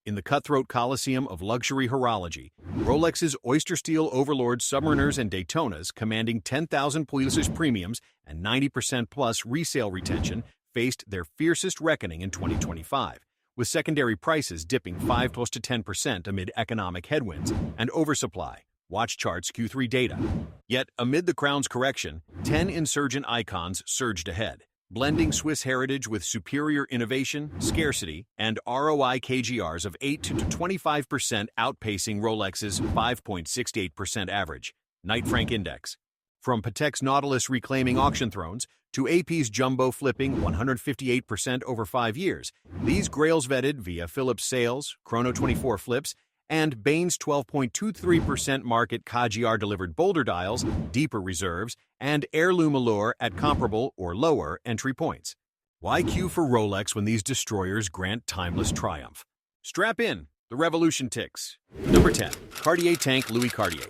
In the cutthroat coliseum of luxury horology, Rolex's oyster steel overlord Submariners and Daytonas, commanding 10,000 Pulitzer's premiums and 90% plus resale retention, faced their fiercest reckoning in 2025, with secondary prices dipping 5 to 10% amid economic headwinds and oversupply. Watch charts Q3 data. Yet, amid the crown's correction, 10 insurgent icons surged ahead, blending Swiss heritage with superior innovation, scarcity, and ROI KGRs of 8 to 25%, outpacing Rolex's 5.68% average. Knight Frank Index. From Patek's Nautilus reclaiming auction thrones to AP's jumbo flipping 158% over 5 years, these grails vetted via Philips sales, Chrono 24 flips, and Bain's 12.23% market KGR delivered bolder dials, deeper reserves, and heirloom allure at comparable or lower entry points. Why queue for Rolex when these destroyers grant timeless triumph? Strap in, the revolution ticks. Number 10. Cartier Tank Louis Cartier.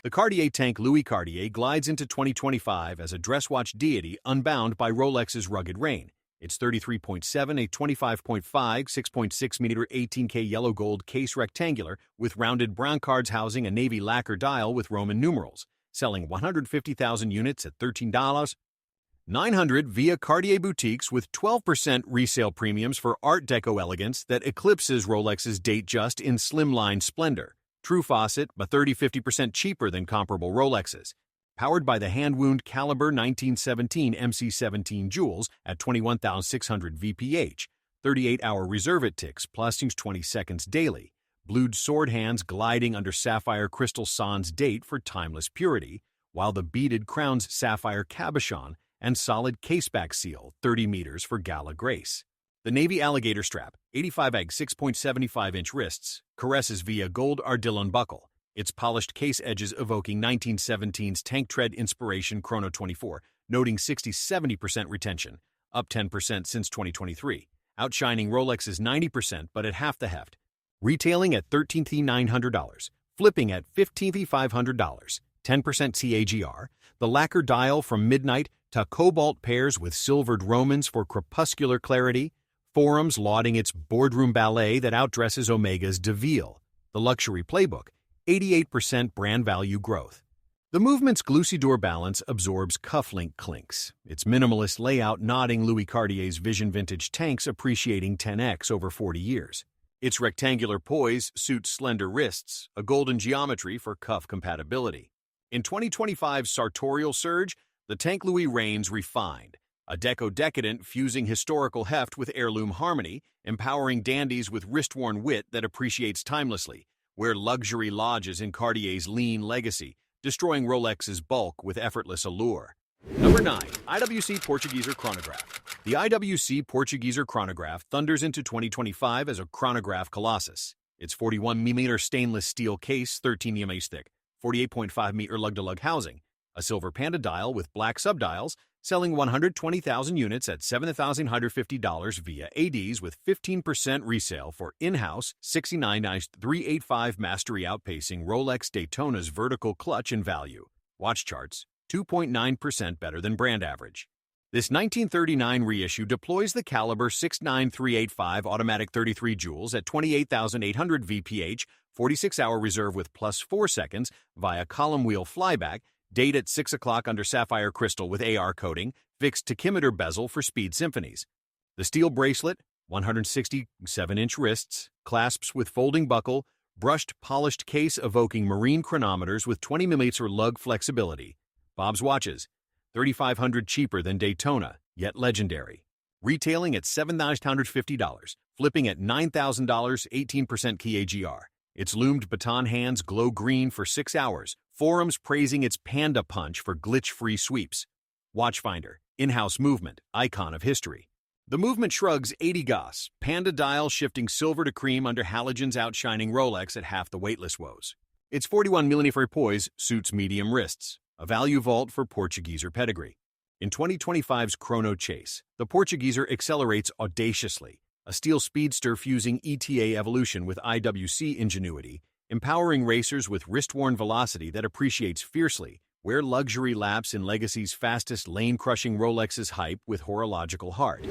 The Cartier Tank Louis Cartier glides into 2025 as a dress watch deity unbound by Rolex's rugged reign. Its 33.7, a 25.5, 6.6mm 18K yellow gold case rectangular with rounded brown cards housing a navy lacquer dial with Roman numerals, selling 150,000 units at $13,900 via Cartier boutiques with 12% resale premiums for Art Deco elegance that eclipses Rolex's Datejust in slimline splendor. True faucet, but 30-50% cheaper than comparable Rolexes. Powered by the hand-wound caliber 1917 MC17 jewels at 21,600 VPH, 38-hour reserve it ticks plus 20 seconds daily, blued sword hands gliding under sapphire crystal sans date for timeless purity, while the beaded crown's sapphire cabochon and solid caseback seal 30 meters for gala grace. The navy alligator strap, 85 AG 6.75-inch wrists, caresses via gold ardillon buckle, its polished case edges evoking 1917's tank tread inspiration Chrono 24, noting 60-70% retention, up 10% since 2023, outshining Rolex's 90% but at half the heft. Retailing at $13,900, flipping at $15,500, 10% CAGR, the lacquer dial from midnight to cobalt pairs with silvered Romans for crepuscular clarity, forums lauding its boardroom ballet that outdresses Omega's DeVille, the luxury playbook, 88% brand value growth. The movement's Glucidor balance absorbs cufflink clinks, its minimalist layout nodding Louis Cartier's Vision vintage tanks appreciating 10x over 40 years. Its rectangular poise suits slender wrists, a golden geometry for cuff compatibility. In 2025's sartorial surge, the Tank Louis reigns refined, a deco-decadent fusing historical heft with heirloom harmony, empowering dandies with wrist-worn wit that appreciates timelessly, where luxury lodges in Cartier's lean legacy, destroying Rolex's bulk with effortless allure. Number 9. IWC Portugueser Chronograph. The IWC Portugueser Chronograph thunders into 2025 as a chronograph colossus. Its 41mm stainless steel case, 13mm thick, 48.5-meter lug-to-lug housing, a silver panda dial with black subdials, selling 120,000 units at $7,150 via ADs with 15% resale for in-house 69-385 mastery outpacing Rolex Daytona's vertical clutch and value. Watch charts, 2.9% better than brand average. This 1939 reissue deploys the caliber 69385 automatic 33 jewels at 28,800 VPH, 46-hour reserve with plus 4 seconds via column wheel flyback, date at 6 o'clock under sapphire crystal with AR coating, fixed tachymeter bezel for speed symphonies. The steel bracelet, 167-inch wrists, clasps with folding buckle, brushed polished case evoking marine chronometers with 20mm lug flexibility. Bob's watches, $3,500 cheaper than Daytona, yet legendary. Retailing at $7,950, flipping at $9,000, 18% KAGR. Its loomed baton hands glow green for 6 hours, forums praising its panda punch for glitch-free sweeps. Watchfinder, in-house movement, icon of history. The movement shrugs 80 Gauss, panda dial shifting silver to cream under halogens outshining Rolex at half the weightless woes. Its 41mm poise suits medium wrists, a value vault for Portugueser pedigree. In 2025's Chrono Chase, the Portugueser accelerates audaciously, a steel speedster fusing ETA evolution with IWC ingenuity, empowering racers with wrist-worn velocity that appreciates fiercely, where luxury laps in Legacy's fastest lane-crushing Rolex's hype with horological heart.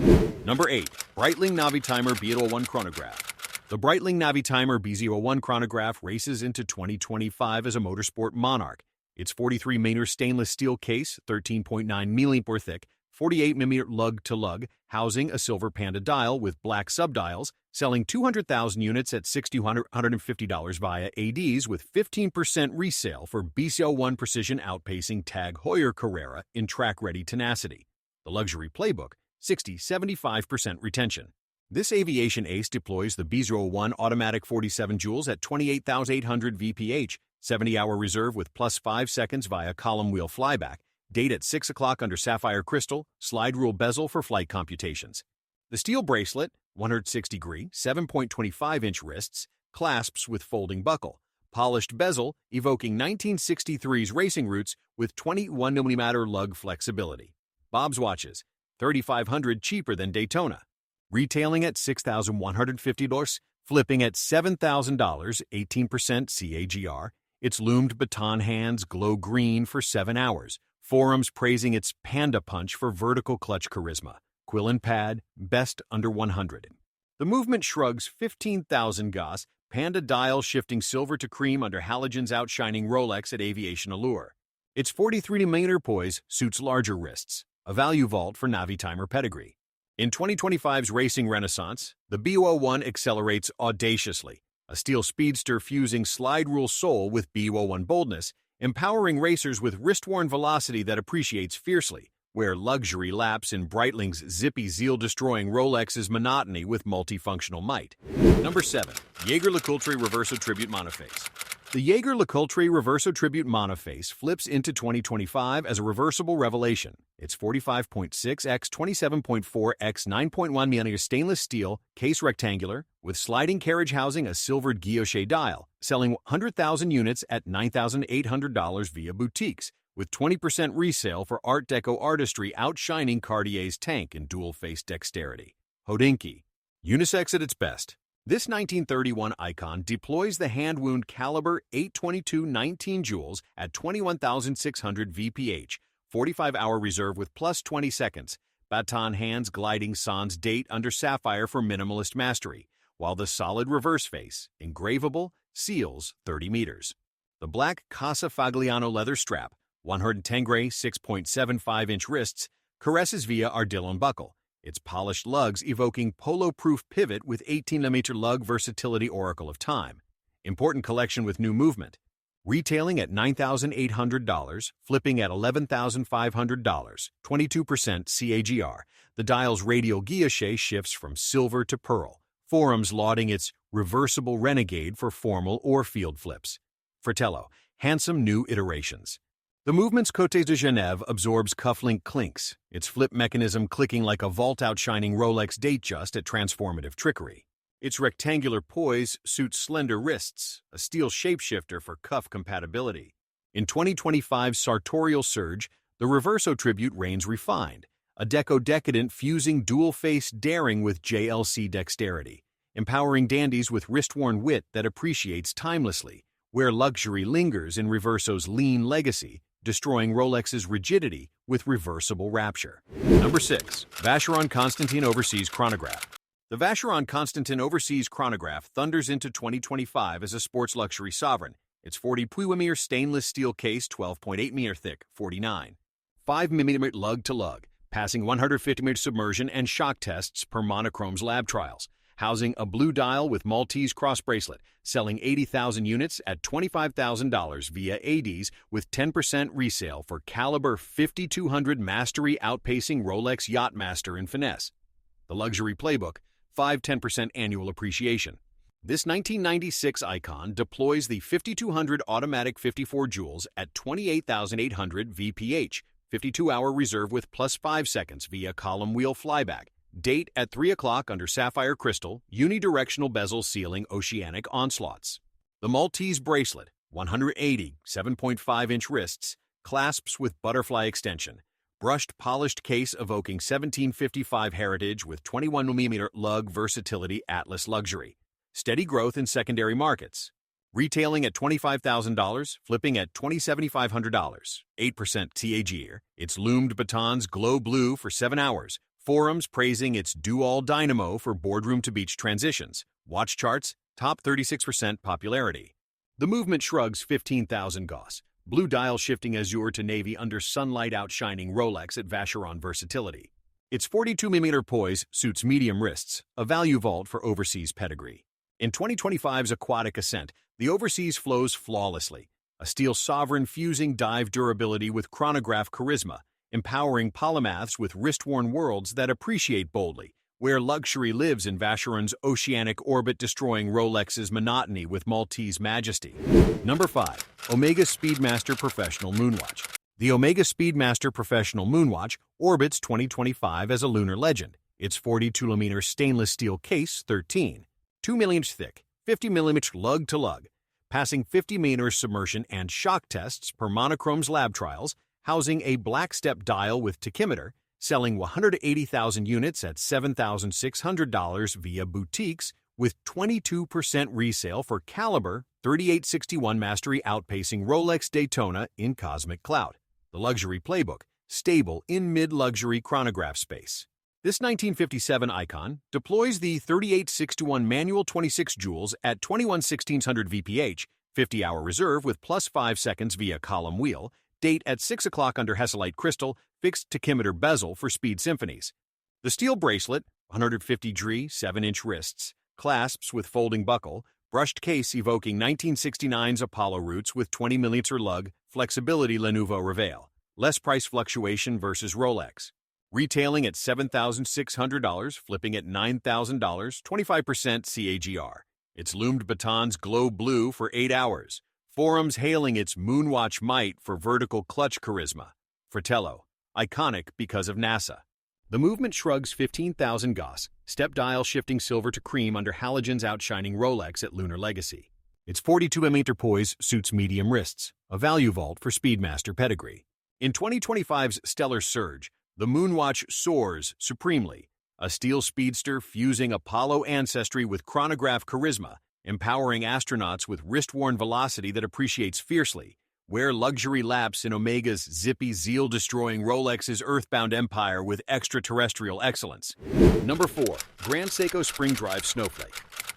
Number 8. Breitling Navitimer Beetle 1 Chronograph. The Breitling Navitimer B01 chronograph races into 2025 as a motorsport monarch. Its 43mm stainless steel case, 13.9mm thick, 48mm lug-to-lug, housing a silver panda dial with black subdials, selling 200,000 units at $6,150 via ADs with 15% resale for BCO1 precision outpacing Tag Heuer Carrera in track-ready tenacity. The luxury playbook, 60-75% retention. This aviation ace deploys the B01 automatic 47 joules at 28,800 VPH, 70-hour reserve with plus 5 seconds via column wheel flyback, date at 6 o'clock under sapphire crystal, slide rule bezel for flight computations. The steel bracelet, 160-degree, 7.25-inch wrists, clasps with folding buckle, polished bezel evoking 1963's racing roots with 21mm lug flexibility. Bob's watches, $3,500 cheaper than Daytona. Retailing at $6,150, flipping at $7,000, 18% CAGR. Its loomed baton hands glow green for 7 hours. Forums praising its Panda Punch for vertical clutch charisma. Quill and pad, best under 100. The movement shrugs 15,000 Gauss, Panda dial shifting silver to cream under halogens outshining Rolex at aviation allure. Its 43mm poise suits larger wrists, a value vault for Navitimer pedigree. In 2025's racing renaissance, the B01 accelerates audaciously, a steel speedster fusing slide rule soul with B01 boldness, empowering racers with wrist-worn velocity that appreciates fiercely, where luxury laps in Breitling's zippy zeal-destroying Rolex's monotony with multifunctional might. Number 7. Jaeger-LeCoultre Reverso Tribute Monophase. The Jaeger-LeCoultre Reverso Tribute Monophase flips into 2025 as a reversible revelation. Its 45.6 x 27.4 x 9.1mm stainless steel, case rectangular, with sliding carriage housing a silvered guilloche dial, selling 100,000 units at $9,800 via boutiques, with 20% resale for Art Deco artistry outshining Cartier's tank in dual-face dexterity. Hodinkee. Unisex at its best. This 1931 icon deploys the hand-wound caliber 822 19 joules at 21,600 VPH, 45-hour reserve with plus 20 seconds, baton hands gliding sans date under sapphire for minimalist mastery, while the solid reverse face, engravable, seals 30 meters. The black Casa Fagliano leather strap, 110 gray 6.75-inch wrists, caresses via Ardillon buckle, its polished lugs evoking polo-proof pivot with 18mm lug versatility oracle of time. Important collection with new movement. Retailing at $9,800, flipping at $11,500, 22% CAGR. The dial's radial guilloche shifts from silver to pearl. Forums lauding its reversible renegade for formal or field flips. Fratello, handsome new iterations. The movement's Côte de Genève absorbs cufflink clinks, its flip mechanism clicking like a vault outshining Rolex Datejust at transformative trickery. Its rectangular poise suits slender wrists, a steel shapeshifter for cuff compatibility. In 2025's sartorial surge, the Reverso Tribute reigns refined, a deco-decadent fusing dual-face daring with JLC dexterity, empowering dandies with wrist-worn wit that appreciates timelessly, where luxury lingers in Reverso's lean legacy, destroying Rolex's rigidity with reversible rapture. Number 6. Vacheron Constantin Overseas Chronograph. The Vacheron Constantin Overseas Chronograph thunders into 2025 as a sports luxury sovereign. Its 40mm stainless steel case, 12.8mm thick, 49. 5mm lug-to-lug, passing 150mm submersion and shock tests per Monochrome's lab trials. Housing a blue dial with Maltese cross bracelet, selling 80,000 units at $25,000 via ADs with 10% resale for caliber 5200 mastery outpacing Rolex Yachtmaster in finesse. The luxury playbook, 5-10% annual appreciation. This 1996 icon deploys the 5200 automatic 54 joules at 28,800 VPH, 52-hour reserve with plus 5 seconds via column wheel flyback. Date at 3 o'clock under sapphire crystal, unidirectional bezel sealing oceanic onslaughts. The Maltese bracelet, 180 7.5-inch wrists, clasps with butterfly extension. Brushed polished case evoking 1755 heritage with 21mm lug versatility Atlas luxury. Steady growth in secondary markets. Retailing at $25,000, flipping at $27,500, 8% TAG. Its loomed batons glow blue for 7 hours. Forums praising its do-all dynamo for boardroom-to-beach transitions, Watch charts, top 36% popularity. The movement shrugs 15,000 Gauss. Blue dial shifting azure to navy under sunlight outshining Rolex at Vacheron versatility. Its 42mm poise suits medium wrists, a value vault for overseas pedigree. In 2025's aquatic ascent, the overseas flows flawlessly. A steel sovereign fusing dive durability with chronograph charisma, empowering polymaths with wrist-worn worlds that appreciate boldly, where luxury lives in Vacheron's oceanic orbit destroying Rolex's monotony with Maltese majesty. Number 5. Omega Speedmaster Professional Moonwatch. The Omega Speedmaster Professional Moonwatch orbits 2025 as a lunar legend. Its 42mm stainless steel case, 2 mm thick, 50mm lug-to-lug, passing 50-meter submersion and shock tests per Monochrome's lab trials, housing a black step dial with tachymeter, selling 180,000 units at $7,600 via boutiques, with 22% resale for Caliber 3861 Mastery outpacing Rolex Daytona in cosmic clout. The luxury playbook, stable in mid-luxury chronograph space. This 1957 icon deploys the 3861 manual 26 joules at 21/1600 VPH, 50-hour reserve with plus 5 seconds via column wheel, date at 6 o'clock under Hesselite crystal, fixed tachymeter bezel for speed symphonies. The steel bracelet, 150 Dre, 7-inch wrists, clasps with folding buckle, brushed case evoking 1969's Apollo roots with 20mm lug, flexibility Le Nouveau Reveil, less price fluctuation versus Rolex. Retailing at $7,600, flipping at $9,000, 25% CAGR. Its loomed batons glow blue for 8 hours. Forums hailing its Moonwatch might for vertical clutch charisma. Fratello, iconic because of NASA. The movement shrugs 15,000 Gauss, step dial shifting silver to cream under halogens outshining Rolex at Lunar Legacy. Its 42mm poise suits medium wrists, a value vault for Speedmaster pedigree. In 2025's stellar surge, the Moonwatch soars supremely, a steel speedster fusing Apollo ancestry with chronograph charisma, empowering astronauts with wrist-worn velocity that appreciates fiercely, where luxury laps in Omega's zippy zeal-destroying Rolex's earthbound empire with extraterrestrial excellence. Number 4. Grand Seiko Spring Drive Snowflake.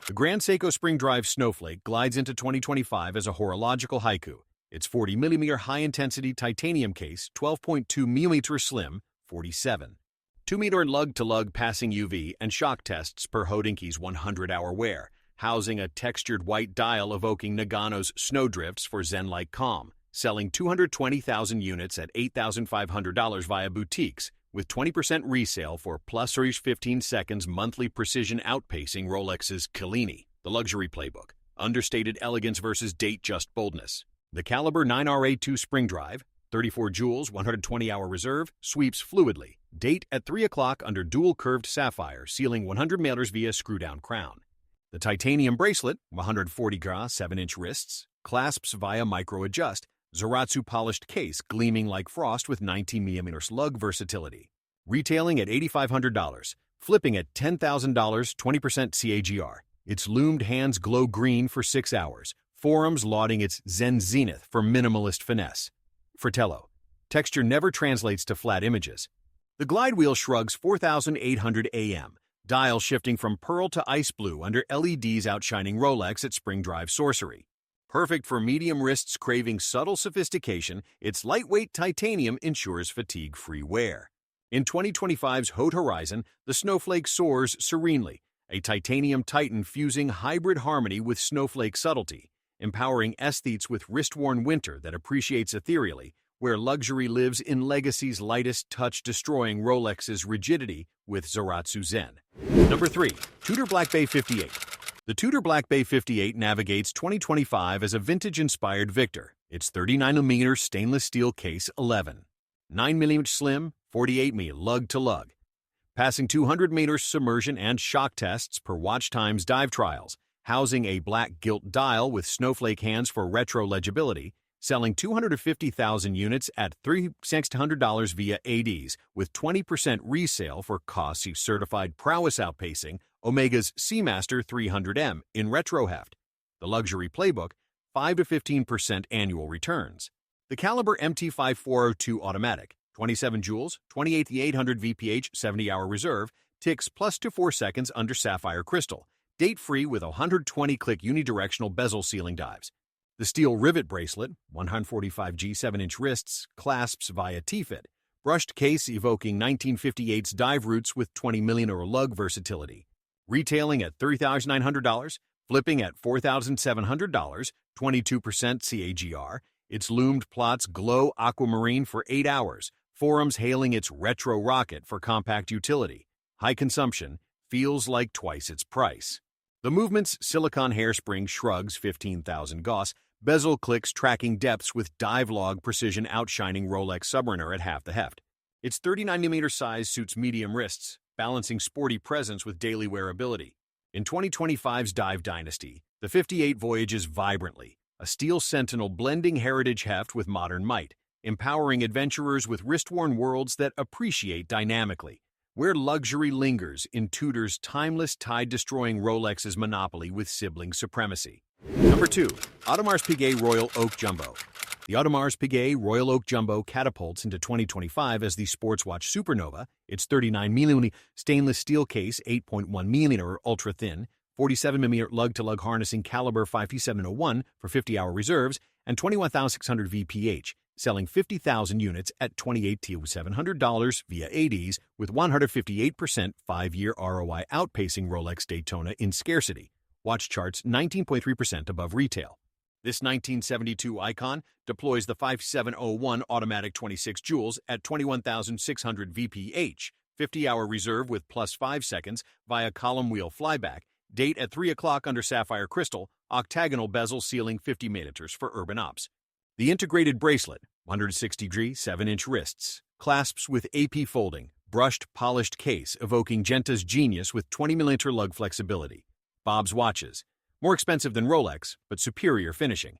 The Grand Seiko Spring Drive Snowflake glides into 2025 as a horological haiku. Its 40mm high-intensity titanium case, 12.2mm slim, 47. 2-meter lug-to-lug passing UV and shock tests per Hodinkey's 100-hour wear, housing a textured white dial evoking Nagano's snowdrifts for zen-like calm, selling 220,000 units at $8,500 via boutiques, with 20% resale for plus 15 seconds monthly precision outpacing Rolex's Kellini, the luxury playbook, understated elegance versus date-just boldness. The Caliber 9RA2 Spring Drive, 34 joules, 120-hour reserve, sweeps fluidly, date at 3 o'clock under dual-curved sapphire, sealing 100 meters via screw-down crown. The titanium bracelet, 140 gras, 7-inch wrists, clasps via micro-adjust, Zaratsu polished case gleaming like frost with 19mm lug versatility. Retailing at $8,500, flipping at $10,000, 20% CAGR. Its loomed hands glow green for 6 hours, forums lauding its Zen zenith for minimalist finesse. Fratello, texture never translates to flat images. The glide wheel shrugs 4,800 AM, dial shifting from pearl to ice blue under LEDs outshining Rolex at Spring Drive sorcery. Perfect for medium wrists craving subtle sophistication, its lightweight titanium ensures fatigue-free wear. In 2025's Haute Horizon, the Snowflake soars serenely, a titanium titan fusing hybrid harmony with snowflake subtlety, empowering aesthetes with wrist-worn winter that appreciates ethereally, where luxury lives in legacy's lightest touch destroying Rolex's rigidity with Zaratsu Zen. Number 3. Tudor Black Bay 58. The Tudor Black Bay 58 navigates 2025 as a vintage-inspired victor. Its 39mm stainless steel case 11. 9mm slim, 48mm lug-to-lug. Passing 200 meters submersion and shock tests per Watch Time's dive trials, housing a black gilt dial with snowflake hands for retro legibility, selling 250,000 units at $3,600 via ADs, with 20% resale for costs certified prowess outpacing Omega's Seamaster 300M in retro heft. The luxury playbook, 5 to 15% annual returns. The Caliber MT5402 automatic, 27 joules, 28,800 VPH, 70-hour reserve, ticks plus to 4 seconds under sapphire crystal, date-free with 120-click unidirectional bezel sealing dives. The steel rivet bracelet, 145G 7-inch wrists, clasps via T-fit. Brushed case evoking 1958's dive roots with 20mm lug versatility. Retailing at $3,900, flipping at $4,700, 22% CAGR. Its loomed plots glow aquamarine for 8 hours. Forums hailing its retro rocket for compact utility. High consumption, feels like twice its price. The Movement's silicone hairspring shrugs 15,000 Gauss, bezel clicks tracking depths with dive log precision outshining Rolex Submariner at half the heft. Its 39mm size suits medium wrists, balancing sporty presence with daily wearability. In 2025's Dive Dynasty, the 58 voyages vibrantly, a steel sentinel blending heritage heft with modern might, empowering adventurers with wrist-worn worlds that appreciate dynamically, where luxury lingers in Tudor's timeless tide-destroying Rolex's monopoly with sibling supremacy. Number 2. Audemars Piguet Royal Oak Jumbo. The Audemars Piguet Royal Oak Jumbo catapults into 2025 as the sports watch supernova. Its 39mm stainless steel case, 8.1mm ultra-thin, 47mm lug-to-lug harnessing caliber 5P701 for 50-hour reserves, and 21,600 VPH, selling 50,000 units at $28,700 via ADs with 158% 5-year ROI outpacing Rolex Daytona in scarcity. Watch charts 19.3% above retail. This 1972 icon deploys the 5701 automatic 26 joules at 21,600 VPH, 50-hour reserve with plus 5 seconds via column wheel flyback, date at 3 o'clock under sapphire crystal, octagonal bezel sealing 50 milliliters for urban ops. The integrated bracelet, 160-degree 7-inch wrists, clasps with AP folding, brushed polished case evoking Genta's genius with 20mm lug flexibility. Bob's watches, more expensive than Rolex, but superior finishing.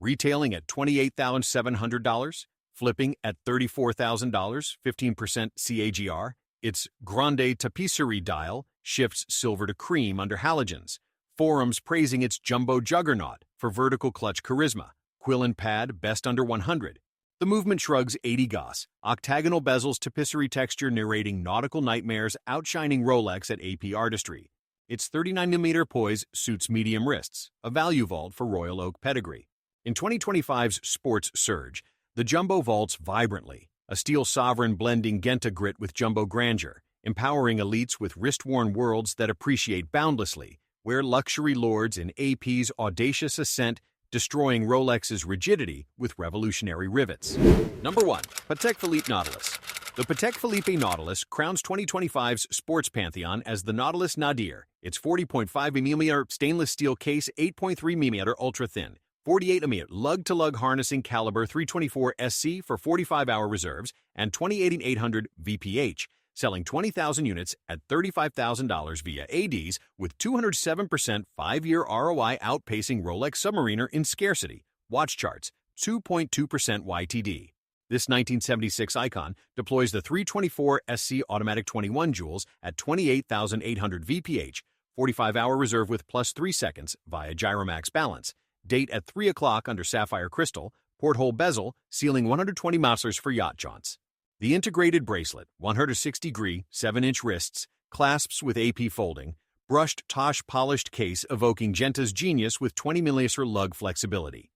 Retailing at $28,700, flipping at $34,000, 15% CAGR. Its Grande Tapisserie dial shifts silver to cream under halogens. Forums praising its jumbo juggernaut for vertical clutch charisma. Quill and pad best under 100. The Movement shrugs 80 Gauss, octagonal bezels tapisserie texture narrating nautical nightmares outshining Rolex at AP artistry. Its 39mm poise suits medium wrists, a value vault for Royal Oak pedigree. In 2025's Sports Surge, the Jumbo vaults vibrantly, a steel sovereign blending Genta grit with jumbo grandeur, empowering elites with wrist-worn worlds that appreciate boundlessly, where luxury lords in AP's audacious ascent, destroying Rolex's rigidity with revolutionary rivets. Number 1. Patek Philippe Nautilus. The Patek Philippe Nautilus crowns 2025's sports pantheon as the Nautilus Nadir. Its 40.5mm stainless steel case, 8.3mm ultra-thin, 48mm lug-to-lug harnessing caliber 324 SC for 45-hour reserves, and 28,800 VPH, selling 20,000 units at $35,000 via ADs with 207% 5-year ROI outpacing Rolex Submariner in scarcity. Watch charts, 2.2% YTD. This 1976 icon deploys the 324 SC automatic 21 joules at 28,800 VPH, 45-hour reserve with plus 3 seconds via Gyromax balance. Date at 3 o'clock under sapphire crystal, porthole bezel, sealing 120 Mauslers for yacht jaunts. The integrated bracelet, 160-degree 7-inch wrists, clasps with AP folding, brushed Tosh polished case evoking Genta's genius with 20mm lug flexibility.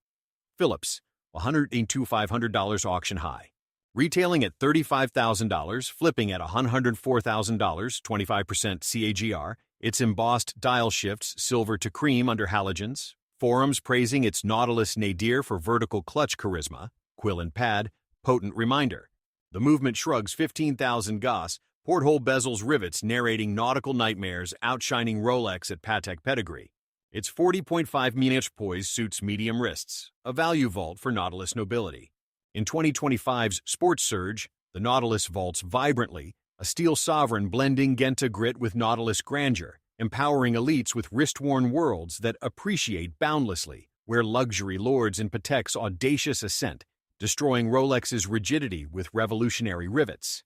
Phillips, $102,500 auction high. Retailing at $35,000, flipping at $104,000, 25% CAGR. Its embossed dial shifts silver to cream under halogens. Forums praising its Nautilus Nadir for vertical clutch charisma. Quill and pad, potent reminder. The Movement shrugs 15,000 Gauss, porthole bezels rivets narrating nautical nightmares outshining Rolex at Patek pedigree. Its 40.5mm poise suits medium wrists, a value vault for Nautilus nobility. In 2025's Sports Surge, the Nautilus vaults vibrantly, a steel sovereign blending Genta grit with Nautilus grandeur, empowering elites with wrist-worn worlds that appreciate boundlessly, where luxury lords in Patek's audacious ascent, destroying Rolex's rigidity with revolutionary rivets.